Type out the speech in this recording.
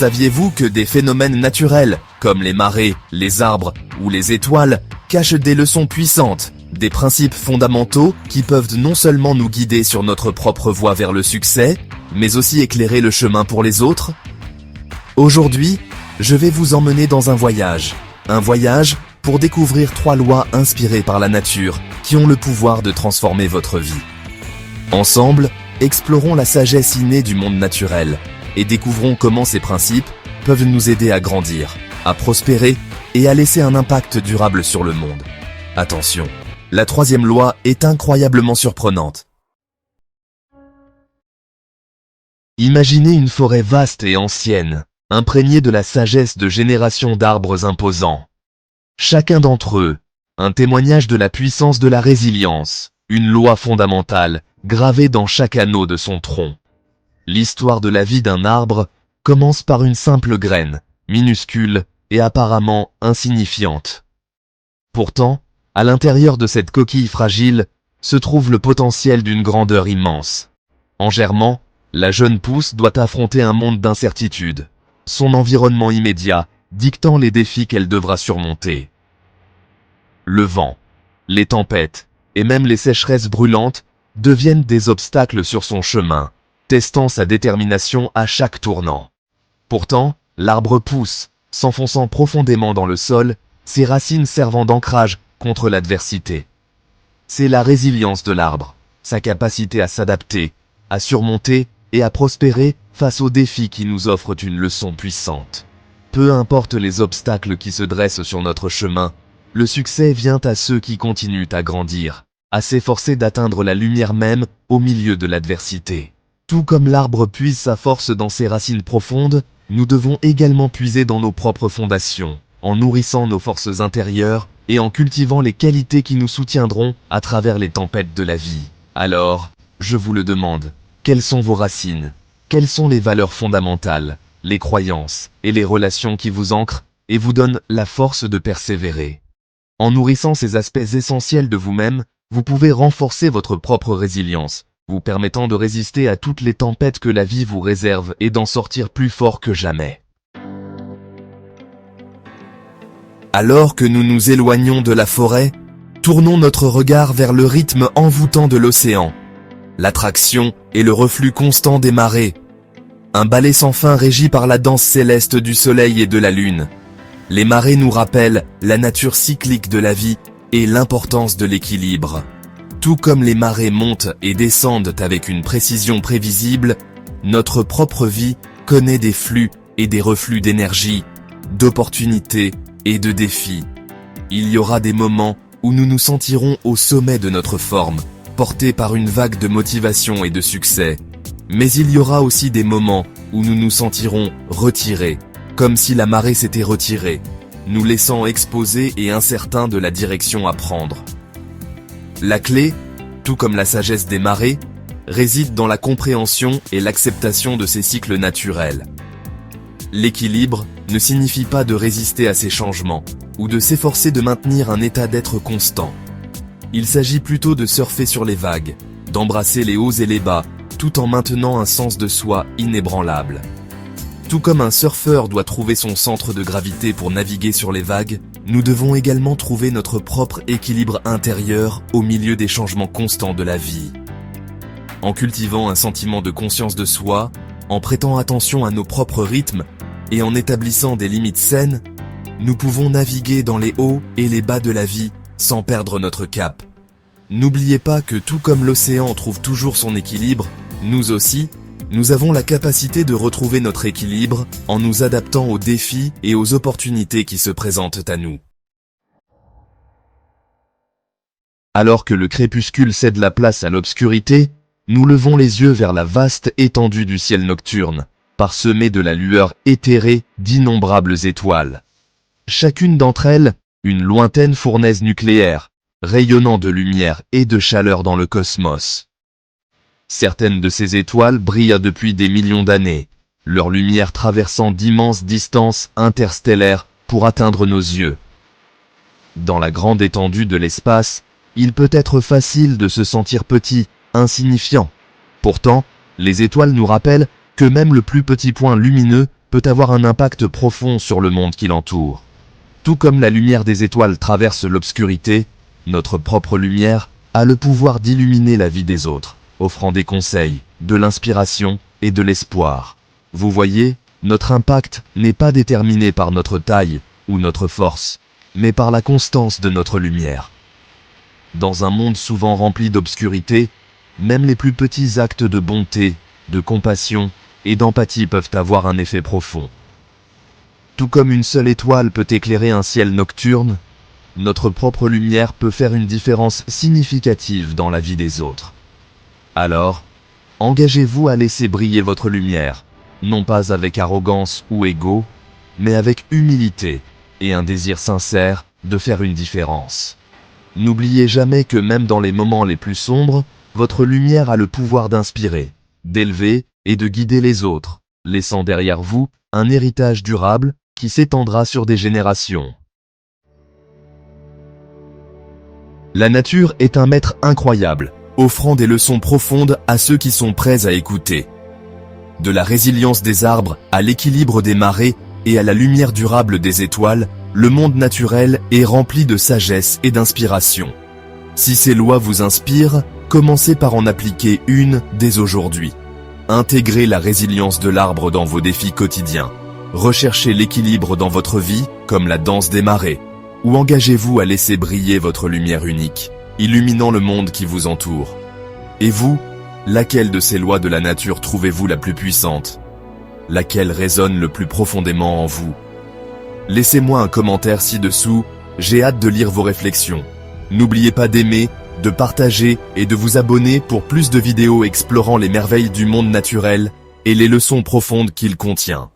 Saviez-vous que des phénomènes naturels, comme les marées, les arbres ou les étoiles, cachent des leçons puissantes, des principes fondamentaux qui peuvent non seulement nous guider sur notre propre voie vers le succès, mais aussi éclairer le chemin pour les autres? Aujourd'hui, je vais vous emmener dans un voyage pour découvrir 3 lois inspirées par la nature qui ont le pouvoir de transformer votre vie. Ensemble, explorons la sagesse innée du monde naturel et découvrons comment ces principes peuvent nous aider à grandir, à prospérer et à laisser un impact durable sur le monde. Attention, la 3e loi est incroyablement surprenante. Imaginez une forêt vaste et ancienne, imprégnée de la sagesse de générations d'arbres imposants. Chacun d'entre eux, un témoignage de la puissance de la résilience, une loi fondamentale, gravée dans chaque anneau de son tronc. L'histoire de la vie d'un arbre commence par une simple graine, minuscule et apparemment insignifiante. Pourtant, à l'intérieur de cette coquille fragile, se trouve le potentiel d'une grandeur immense. En germant, la jeune pousse doit affronter un monde d'incertitudes, son environnement immédiat dictant les défis qu'elle devra surmonter. Le vent, les tempêtes et même les sécheresses brûlantes deviennent des obstacles sur son chemin, testant sa détermination à chaque tournant. Pourtant, l'arbre pousse, s'enfonçant profondément dans le sol, ses racines servant d'ancrage contre l'adversité. C'est la résilience de l'arbre, sa capacité à s'adapter, à surmonter et à prospérer face aux défis qui nous offrent une leçon puissante. Peu importe les obstacles qui se dressent sur notre chemin, le succès vient à ceux qui continuent à grandir, à s'efforcer d'atteindre la lumière même au milieu de l'adversité. Tout comme l'arbre puise sa force dans ses racines profondes, nous devons également puiser dans nos propres fondations, en nourrissant nos forces intérieures et en cultivant les qualités qui nous soutiendront à travers les tempêtes de la vie. Alors, je vous le demande, quelles sont vos racines? Quelles sont les valeurs fondamentales, les croyances et les relations qui vous ancrent et vous donnent la force de persévérer? En nourrissant ces aspects essentiels de vous-même, vous pouvez renforcer votre propre résilience, vous permettant de résister à toutes les tempêtes que la vie vous réserve et d'en sortir plus fort que jamais. Alors que nous nous éloignons de la forêt, tournons notre regard vers le rythme envoûtant de l'océan. L'attraction et le reflux constant des marées. Un ballet sans fin régi par la danse céleste du soleil et de la lune. Les marées nous rappellent la nature cyclique de la vie et l'importance de l'équilibre. Tout comme les marées montent et descendent avec une précision prévisible, notre propre vie connaît des flux et des reflux d'énergie, d'opportunités et de défis. Il y aura des moments où nous nous sentirons au sommet de notre forme, portés par une vague de motivation et de succès. Mais il y aura aussi des moments où nous nous sentirons retirés, comme si la marée s'était retirée, nous laissant exposés et incertains de la direction à prendre. La clé, tout comme la sagesse des marées, réside dans la compréhension et l'acceptation de ces cycles naturels. L'équilibre ne signifie pas de résister à ces changements, ou de s'efforcer de maintenir un état d'être constant. Il s'agit plutôt de surfer sur les vagues, d'embrasser les hauts et les bas, tout en maintenant un sens de soi inébranlable. Tout comme un surfeur doit trouver son centre de gravité pour naviguer sur les vagues, nous devons également trouver notre propre équilibre intérieur au milieu des changements constants de la vie. En cultivant un sentiment de conscience de soi, en prêtant attention à nos propres rythmes et en établissant des limites saines, nous pouvons naviguer dans les hauts et les bas de la vie sans perdre notre cap. N'oubliez pas que tout comme l'océan trouve toujours son équilibre, nous aussi, nous avons la capacité de retrouver notre équilibre en nous adaptant aux défis et aux opportunités qui se présentent à nous. Alors que le crépuscule cède la place à l'obscurité, nous levons les yeux vers la vaste étendue du ciel nocturne, parsemée de la lueur éthérée d'innombrables étoiles. Chacune d'entre elles, une lointaine fournaise nucléaire, rayonnant de lumière et de chaleur dans le cosmos. Certaines de ces étoiles brillent depuis des millions d'années, leur lumière traversant d'immenses distances interstellaires pour atteindre nos yeux. Dans la grande étendue de l'espace, il peut être facile de se sentir petit, insignifiant. Pourtant, les étoiles nous rappellent que même le plus petit point lumineux peut avoir un impact profond sur le monde qui l'entoure. Tout comme la lumière des étoiles traverse l'obscurité, notre propre lumière a le pouvoir d'illuminer la vie des autres, offrant des conseils, de l'inspiration et de l'espoir. Vous voyez, notre impact n'est pas déterminé par notre taille ou notre force, mais par la constance de notre lumière. Dans un monde souvent rempli d'obscurité, même les plus petits actes de bonté, de compassion et d'empathie peuvent avoir un effet profond. Tout comme une seule étoile peut éclairer un ciel nocturne, notre propre lumière peut faire une différence significative dans la vie des autres. Alors, engagez-vous à laisser briller votre lumière, non pas avec arrogance ou ego, mais avec humilité et un désir sincère de faire une différence. N'oubliez jamais que même dans les moments les plus sombres, votre lumière a le pouvoir d'inspirer, d'élever et de guider les autres, laissant derrière vous un héritage durable qui s'étendra sur des générations. La nature est un maître incroyable, offrant des leçons profondes à ceux qui sont prêts à écouter. De la résilience des arbres à l'équilibre des marées et à la lumière durable des étoiles, le monde naturel est rempli de sagesse et d'inspiration. Si ces lois vous inspirent, commencez par en appliquer une dès aujourd'hui. Intégrez la résilience de l'arbre dans vos défis quotidiens. Recherchez l'équilibre dans votre vie, comme la danse des marées. Ou engagez-vous à laisser briller votre lumière unique, illuminant le monde qui vous entoure. Et vous, laquelle de ces lois de la nature trouvez-vous la plus puissante? Laquelle résonne le plus profondément en vous? Laissez-moi un commentaire ci-dessous, j'ai hâte de lire vos réflexions. N'oubliez pas d'aimer, de partager et de vous abonner pour plus de vidéos explorant les merveilles du monde naturel et les leçons profondes qu'il contient.